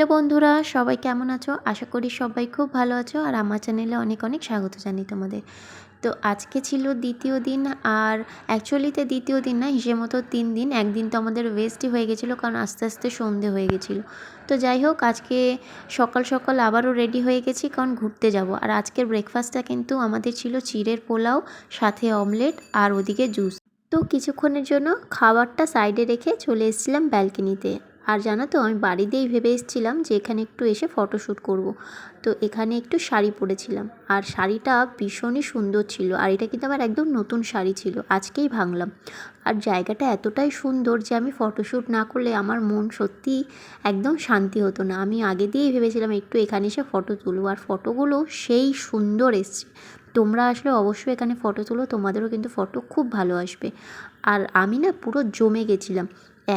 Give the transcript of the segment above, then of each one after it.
Hello বন্ধুরা, সবাই কেমন আছো? আশা করি সবাই খুব ভালো আছো। আর আমার চ্যানেলে অনেক অনেক স্বাগত জানাই তোমাদের। তো আজকে ছিল দ্বিতীয় দিন, আর অ্যাকচুয়ালিতে দ্বিতীয় দিন না, হিসেব মতো 3 দিন। একদিন তো আমাদের ওয়েস্টই হয়ে গেছিলো, কারণ আস্তে আস্তে সন্ধে হয়ে গেছিলো। তো যাই হোক, আজকে সকাল সকাল আবারও রেডি হয়ে গেছি, কারণ ঘুরতে যাব। আর আজকের ব্রেকফাস্টটা কিন্তু আমাদের ছিল চিড়ের পোলাও, সাথে অমলেট, আর ওদিকে জুস। তো কিছুক্ষণের জন্য খাবারটা সাইডে রেখে চলে এসেছিলাম ব্যালকনিতে। আর জানো তো, আমি বাড়িতেই ভেবে এসেছিলাম যে এখানে একটু এসে ফটোশ্যুট করব। তো এখানে একটু শাড়ি পরেছিলাম, আর শাড়িটা ভীষণই সুন্দর ছিল। আর এটা কিন্তু আমার একদম নতুন শাড়ি ছিল, আজকেই ভাঙলাম। আর জায়গাটা এতটাই সুন্দর যে আমি ফটোশ্যুট না করলে আমার মন সত্যিই একদম শান্তি হতো না। আমি আগে দিয়েই ভেবেছিলাম একটু এখানে এসে ফটো তুলব, আর ফটোগুলো সেই সুন্দর এসছে। তোমরা আসলে অবশ্যই এখানে ফটো তুলো, তোমাদেরও কিন্তু ফটো খুব ভালো আসবে। আর আমি না পুরো জমে গেছিলাম।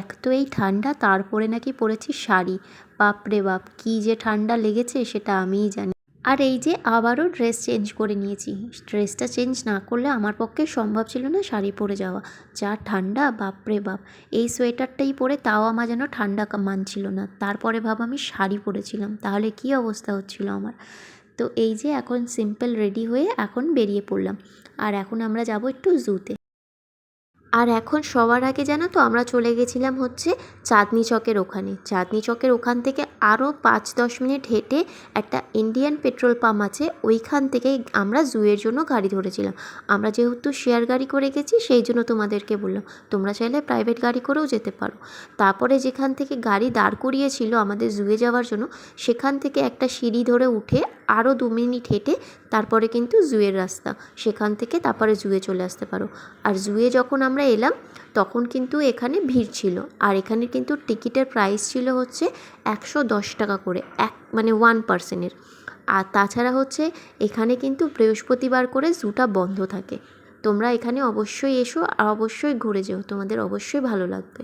এক তো এই ঠান্ডা, তারপরে নাকি পরেছি শাড়ি। বাপরে বাপ, কী যে ঠান্ডা লেগেছে সেটা আমিই জানি। আর এই যে আবারও ড্রেস চেঞ্জ করে নিয়েছি। ড্রেসটা চেঞ্জ না করলে আমার পক্ষে সম্ভব ছিল না শাড়ি পরে যাওয়া। যা ঠান্ডা, বাপরে বাপ। এই সোয়েটারটাই পরে তাও আমার যেন ঠান্ডা মানছিল না। তারপরে ভাব আমি শাড়ি পরেছিলাম, তাহলে কী অবস্থা হচ্ছিল আমার। তো এই যে এখন সিম্পল রেডি হয়ে এখন বেরিয়ে পড়লাম। আর এখন আমরা যাব একটু জুতে। আর এখন সবার আগে জানো তো, আমরা চলে গেছিলাম হচ্ছে চাঁদনি চকের ওখানে। চাঁদনি চকের ওখান থেকে আরও 5-10 মিনিট হেঁটে একটা ইন্ডিয়ান পেট্রোল পাম্প আছে, ওইখান থেকে আমরা জুয়ের জন্য গাড়ি ধরেছিলাম। আমরা যেহেতু শেয়ার গাড়ি করে গেছি, সেই জন্য তোমাদেরকে বললাম তোমরা চাইলে প্রাইভেট গাড়ি করেও যেতে পারো। তারপরে যেখান থেকে গাড়ি দাঁড় করিয়েছিল আমাদের জুয়ে যাওয়ার জন্য, সেখান থেকে একটা সিঁড়ি ধরে উঠে আরও 2 মিনিট হেঁটে তারপরে কিন্তু জুয়ের রাস্তা। সেখান থেকে তারপরে জুয়ে চলে আসতে পারো। আর জুয়ে যখন আমরা এলাম তখন কিন্তু এখানে ভিড় ছিল। আর এখানে কিন্তু টিকিটের প্রাইস ছিল হচ্ছে 110 টাকা করে, মানে 1 পার্সনের। আর তাছাড়া হচ্ছে এখানে কিন্তু বৃহস্পতিবার করে জুটা বন্ধ থাকে। তোমরা এখানে অবশ্যই এসো, আর অবশ্যই ঘুরে যেও, তোমাদের অবশ্যই ভালো লাগবে।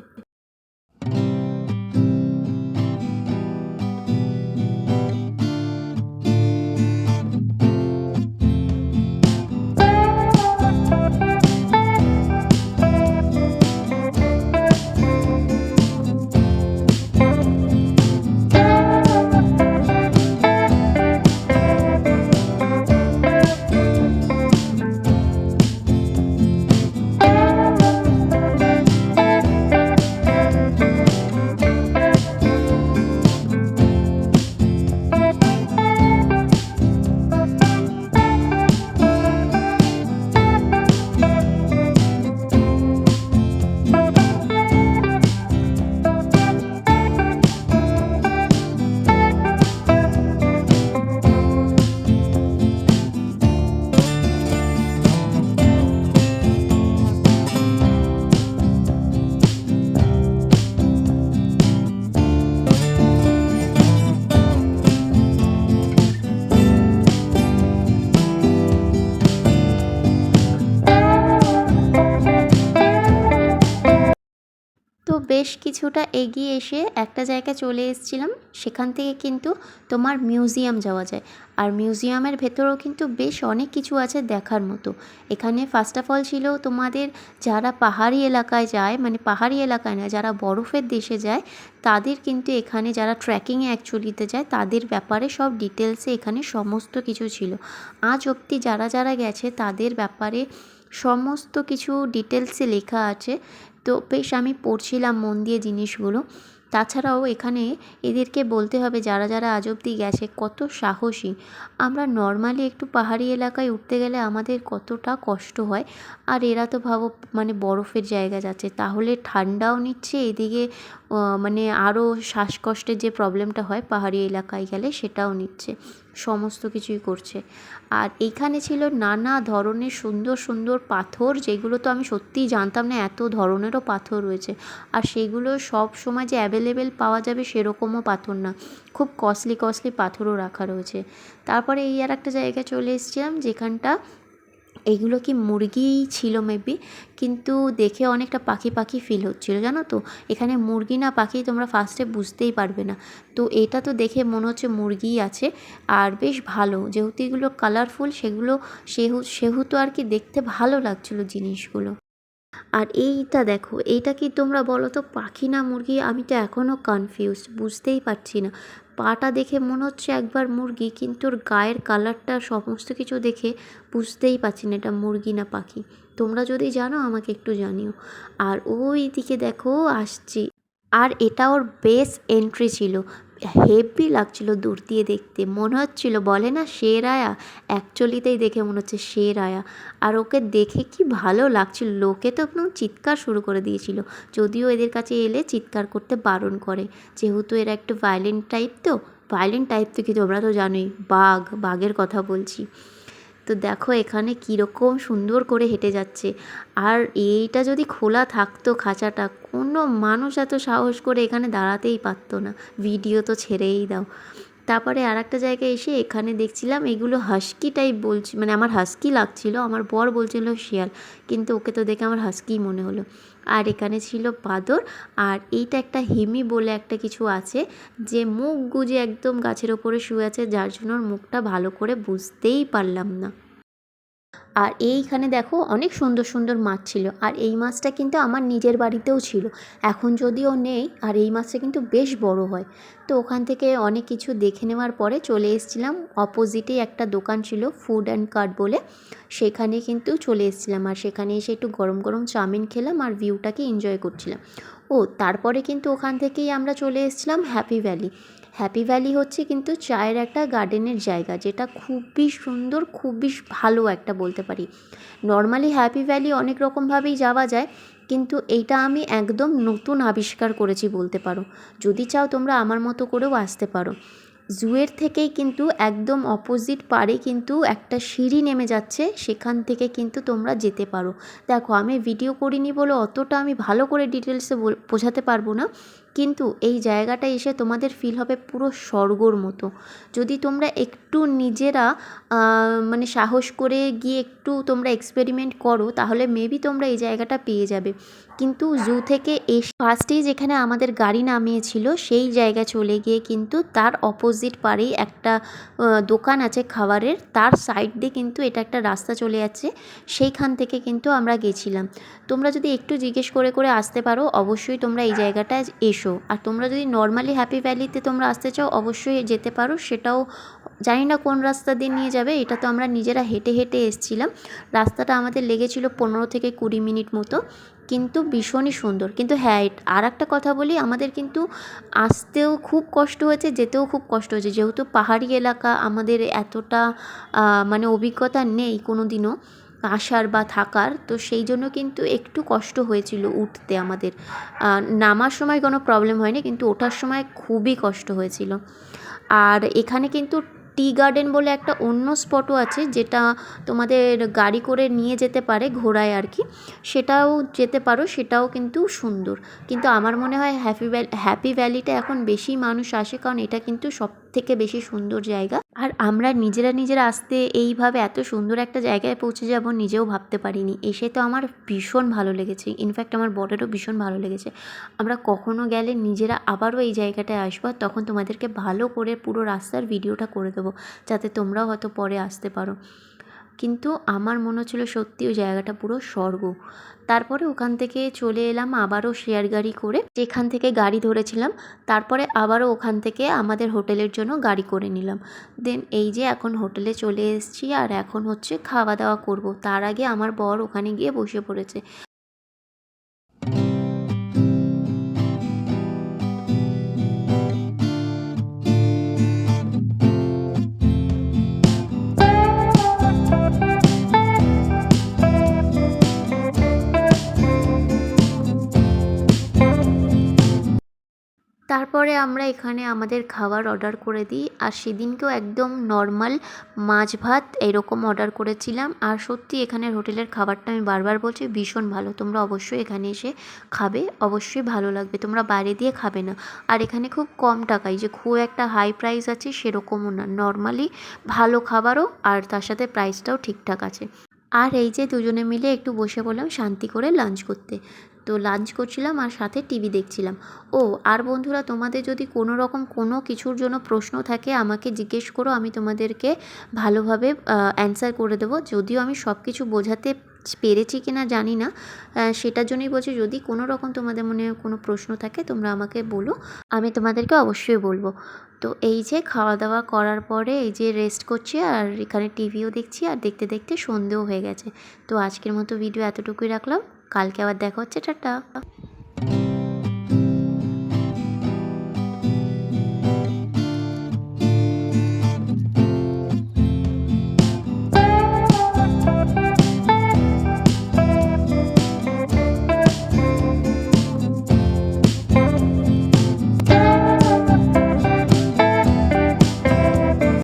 তো বেশ কিছুটা এগিয়ে এসে একটা জায়গায় চলে এসেছিলাম, সেখান থেকে কিন্তু তোমার মিউজিয়াম যাওয়া যায়। আর মিউজিয়ামের ভেতরেও কিন্তু বেশ অনেক কিছু আছে দেখার মতো। এখানে ফার্স্ট অফ অল ছিল তোমাদের যারা পাহাড়ি এলাকায় যায়, মানে পাহাড়ি এলাকায় না, যারা বরফের দেশে যায় তাদের কিন্তু এখানে, যারা ট্রেকিংয়ে অ্যাকচুয়ালিতে যায় তাদের ব্যাপারে সব ডিটেলসে এখানে সমস্ত কিছু ছিল। আজ অবধি যারা যারা গেছে তাদের ব্যাপারে সমস্ত কিছু ডিটেলসে লেখা আছে। তো বেশ আমি পড়ছিলাম মন দিয়ে জিনিসগুলো। তাছাড়াও এখানে এদেরকে বলতে হবে, যারা যারা আজ অবধি গেছে, কত সাহসী। আমরা নর্মালি একটু পাহাড়ি এলাকায় উঠতে গেলে আমাদের কতটা কষ্ট হয়, আর এরা তো ভাবো মানে বরফের জায়গা যাচ্ছে, তাহলে ঠান্ডাও নিচ্ছে এদিকে, মানে আরও শ্বাসকষ্টের যে প্রবলেমটা হয় পাহাড়ি এলাকায় গেলে সেটাও নিচ্ছে, সমস্ত কিছুই করছে। আর এইখানে ছিল নানা ধরনের সুন্দর সুন্দর পাথর, যেগুলো তো আমি সত্যিই জানতাম না এত ধরনেরও পাথর রয়েছে। আর সেগুলো সব সময় যে অ্যাভেলেবেল পাওয়া যাবে সেরকমও পাথর না, খুব কস্টলি কস্টলি পাথরও রাখা রয়েছে। তারপরে এই আর একটা জায়গায় চলে এসেছিলাম যেখানটা, এগুলো কি মুরগিই ছিল মেবি, কিন্তু দেখে অনেকটা পাখি পাখি ফিল হচ্ছিলো জানো তো। এখানে মুরগি না পাখি তোমরা ফার্স্টে বুঝতেই পারবে না। তো এটা তো দেখে মনে হচ্ছে মুরগিই আছে। আর বেশ ভালো, যেহেতু এগুলো কালারফুল, সেগুলো সেহেতু আর কি দেখতে ভালো লাগছিলো জিনিসগুলো। আর এইটা দেখো, এইটা কি তোমরা বলো তো পাখি না মুরগি? আমি তো এখনও কনফিউজড, বুঝতেই পারছি না। পাটা দেখে মনে হচ্ছে একবার মুরগি, কিন্তু ওর গায়ের কালারটা সমস্ত কিছু দেখে বুঝতেই পারছি না এটা মুরগি না পাখি। তোমরা যদি জানো আমাকে একটু জানিও। আর ওই দিকে দেখো আসছি, আর এটা ওর বেস এন্ট্রি ছিল। হেভি লাগছিল দূর দিয়ে দেখতে, মনে হচ্ছিল বলে না শের আয়া, অ্যাকচুয়ালিতেই দেখে মনে হচ্ছে শের আয়া। আর ওকে দেখে কি ভালো লাগছিল, লোকে তো একদম চিৎকার শুরু করে দিয়েছিল। যদিও এদের কাছে এলে চিৎকার করতে বারণ করে, যেহেতু এরা একটু ভায়োলেন্ট টাইপ। তো ভায়োলেন্ট টাইপ তো কি তোমরা তো জানোই, বাঘের কথা বলছি। তো দেখো এখানে কীরকম সুন্দর করে হেঁটে যাচ্ছে। আর এইটা যদি খোলা থাকতো খাঁচাটা, কোনো মানুষ এত সাহস করে এখানে দাঁড়াতেই পারতো না, ভিডিও তো ছেড়েই দাও। তারপরে আর একটা জায়গায় এসে এখানে দেখছিলাম এগুলো হাস্কি টাইপ বলছি, মানে আমার হাস্কি লাগছিল, আমার বর বলছিল শিয়াল, কিন্তু ওকে তো দেখে আমার হাস্কিই মনে হলো। আর এখানে ছিল বাঁদর। আর এইটা একটা হিমি বলে একটা কিছু আছে, যে মুখ গুজে একদম গাছের ওপরে শুয়ে আছে, যার জন্য ওর মুখটা ভালো করে বুঝতেই পারলাম না। আর এইখানে দেখো অনেক সুন্দর সুন্দর মাছ ছিল, আর এই মাছটা কিন্তু আমার নিজের বাড়িতেও ছিল, এখন যদিও নেই। আর এই মাছটা কিন্তু বেশ বড় হয়। তো ওখান থেকে অনেক কিছু দেখে নেওয়ার পরে চলে এসেছিলাম, অপোজিটেই একটা দোকান ছিল ফুড অ্যান্ড কার্ট বলে, সেখানে কিন্তু চলে এসেছিলাম। আর সেখানে এসে একটু গরম গরম চাউমিন খেলাম আর ভিউটাকে এনজয় করছিলাম। ও তারপরে কিন্তু ওখান থেকেই আমরা চলে এসেছিলাম হ্যাপি ভ্যালি। হ্যাপি ভ্যালি হচ্ছে কিন্তু চায়ের একটা গার্ডেনের জায়গা, যেটা খুবই সুন্দর, খুবই ভালো একটা বলতে পারি। নর্মালি হ্যাপি ভ্যালি অনেক রকমভাবেই যাওয়া যায়, কিন্তু এইটা আমি একদম নতুন আবিষ্কার করেছি বলতে পারো। যদি চাও তোমরা আমার মতো করেও আসতে পারো। জুয়ের থেকেই কিন্তু একদম অপোজিট পারে কিন্তু একটা সিঁড়ি নেমে যাচ্ছে, সেখান থেকে কিন্তু তোমরা যেতে পারো। দেখো আমি ভিডিও করিনি বলে অতটা আমি ভালো করে ডিটেলসে বোঝাতে পারবো না, কিন্তু এই জায়গাটা এসে তোমাদের ফিল হবে পুরো স্বর্গর মতো। যদি তোমরা একটু নিজেরা মানে সাহস করে গিয়ে একটু তোমরা এক্সপেরিমেন্ট করো, তাহলে মেবি তোমরা এই জায়গাটা পেয়ে যাবে। কিন্তু জু থেকে এসে ফার্স্টেই যেখানে আমাদের গাড়ি নামিয়েছিল সেই জায়গা চলে গিয়ে কিন্তু তার অপোজিট পারেই একটা দোকান আছে খাবারের, তার সাইড দিয়ে কিন্তু এটা একটা রাস্তা চলে যাচ্ছে, সেইখান থেকে কিন্তু আমরা গেছিলাম। তোমরা যদি একটু জিজ্ঞেস করে করে আসতে পারো, অবশ্যই তোমরা এই জায়গাটায় এসো। আর তোমরা যদি নর্মালি হ্যাপি ভ্যালিতে তোমরা আসতে চাও, অবশ্যই যেতে পারো। সেটাও জানি না কোন রাস্তা দিয়ে নিয়ে যাবে, এটা তো আমরা নিজেরা হেঁটে হেঁটে এসেছিলাম। রাস্তাটা আমাদের লেগেছিল 15 থেকে 20 মিনিট মতো, কিন্তু ভীষণই সুন্দর। কিন্তু হ্যাঁ, আর একটা কথা বলি, আমাদের কিন্তু আসতেও খুব কষ্ট হয়েছে, যেতেও খুব কষ্ট হয়েছে, যেহেতু পাহাড়ি এলাকা, আমাদের এতটা মানে অভিজ্ঞতা নেই কোনো দিনও আসার বা থাকার, তো সেই জন্য কিন্তু একটু কষ্ট হয়েছিল উঠতে আমাদের। নামার সময় কোনো প্রবলেম হয়নি, কিন্তু ওঠার সময় খুবই কষ্ট হয়েছিল। আর এখানে কিন্তু টি গার্ডেন বলে একটা অন্য স্পটও আছে, যেটা তোমাদের গাড়ি করে নিয়ে যেতে পারে ঘোড়ায় আর কি, সেটাও যেতে পারো, সেটাও কিন্তু সুন্দর। কিন্তু আমার মনে হয় হ্যাপি ভ্যালিটা এখন বেশি মানুষ আসে, কারণ এটা কিন্তু সব থেকে বেশি সুন্দর জায়গা। আর আমরা নিজেরা আসতে এইভাবে এত সুন্দর একটা জায়গায় পৌঁছে যাব নিজেও ভাবতে পারিনি। এসে তো আমার ভীষণ ভালো লেগেছে, ইনফ্যাক্ট আমার বরেরও ভীষণ ভালো লেগেছে। আমরা কখনো গেলে নিজেরা আবারও এই জায়গাটায় আসবো, তখন তোমাদেরকে ভালো করে পুরো রাস্তার ভিডিওটা করে দেবো, যাতে তোমরাও হয়তো পরে আসতে পারো। কিন্তু আমার মনে হচ্ছিলো সত্যি ওই জায়গাটা পুরো স্বর্গ। তারপরে ওখান থেকে চলে এলাম আবারও শেয়ার গাড়ি করে, যেখান থেকে গাড়ি ধরেছিলাম, তারপরে আবারও ওখান থেকে আমাদের হোটেলের জন্য গাড়ি করে নিলাম। দেন এই যে এখন হোটেলে চলে এসেছি, আর এখন হচ্ছে খাওয়া দাওয়া করব। তার আগে আমার বর ওখানে গিয়ে বসে পড়েছে। তারপরে আমরা এখানে আমাদের খাবার অর্ডার করে দিই, আর সেদিনকেও একদম নর্মাল মাছ ভাত এরকম অর্ডার করেছিলাম। আর সত্যি এখানের হোটেলের খাবারটা আমি বারবার বলছি ভীষণ ভালো, তোমরা অবশ্যই এখানে এসে খাবে, অবশ্যই ভালো লাগবে, তোমরা বাইরে দিয়ে খাবে না। আর এখানে খুব কম টাকায়, যে খুব একটা হাই প্রাইস আছে সেরকমও না, নর্মালি ভালো খাবারও, আর তার সাথে প্রাইসটাও ঠিকঠাক আছে। আর এই যে দুজনে মিলে একটু বসে পড়লাম শান্তি করে লাঞ্চ করতে। তো লাঞ্চ করছিলাম আর সাথে টিভি দেখছিলাম। ও আর বন্ধুরা, তোমাদের যদি কোনো রকম কোনো কিছুর জন্য প্রশ্ন থাকে আমাকে জিজ্ঞেস করো, আমি তোমাদেরকে ভালোভাবে অ্যান্সার করে দেবো। যদিও আমি সব কিছু বোঝাতে পেরেছি কি না জানি না, সেটার জন্যই বলছি যদি কোনো রকম তোমাদের মনে কোনো প্রশ্ন থাকে তোমরা আমাকে বলো, আমি তোমাদেরকে অবশ্যই বলবো। তো এই যে খাওয়া দাওয়া করার পরে এই যে রেস্ট করছি আর এখানে টিভিও দেখছি, আর দেখতে দেখতে সন্ধেও হয়ে গেছে। তো আজকের মতো ভিডিও এতটুকুই রাখলাম, কালকে আবার দেখা হচ্ছে, টাটা।